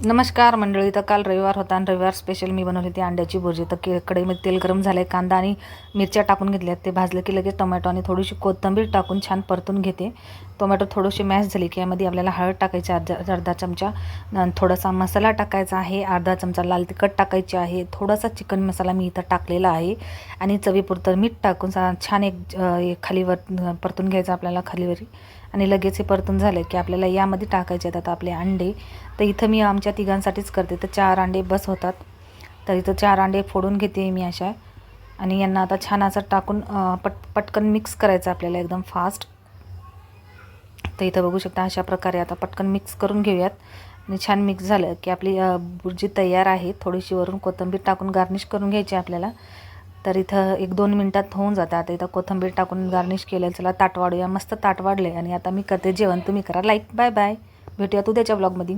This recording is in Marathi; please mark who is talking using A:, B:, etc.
A: नमस्कार मंडळी. तर काल रविवार होता आणि रविवार स्पेशल मी बनवली होती अंड्याची भुर्जी. तर कढईमध्ये तेल गरम झालं आहे, कांदा आणि मिरच्या टाकून घेतल्यात. ते भाजलं की लगेच टोमॅटो आणि थोडीशी कोथिंबीर टाकून छान परतून घेते. टोमॅटो थोडीशी मॅश झाली की यामध्ये आपल्याला हळद टाकायची अर्धा चमचा, थोडासा मसाला टाकायचा आहे, अर्धा चमचा लाल तिखट टाकायची आहे, थोडासा चिकन मसाला मी इथं टाकलेला आहे आणि चवीपुरतं मीठ टाकून छान एक खालीवर परतून घ्यायचं आपल्याला खालीवर. आणि लगेच हे परतून झालं की आपल्याला यामध्ये टाकायचे आहेत आता आपले अंडे. तर इथं मी आमच्या तिघांसाठीच करते, तर 4 अंडे बस होतात. तर इथं 4 अंडे फोडून घेते मी अशा. आणि यांना आता छान असं टाकून पटकन मिक्स करायचं आपल्याला एकदम फास्ट. तर इथं बघू शकता अशा प्रकारे आता पटकन मिक्स करून घेऊयात. आणि छान मिक्स झालं की आपली भुर्जी तयार आहे. थोडीशी वरून कोथिंबीर टाकून गार्निश करून घ्यायची आपल्याला. तर इथं 1-2 मिनटात होऊन जातं. आता इथं कोथिंबीर टाकून गार्निश केलं. चला ताट वाढूया. मस्त ताट वाढले आणि आता मी करते जेवण. तुम्ही करा लाईक. Bye bye. भेटूयात उद्याच्या ब्लॉगमध्ये.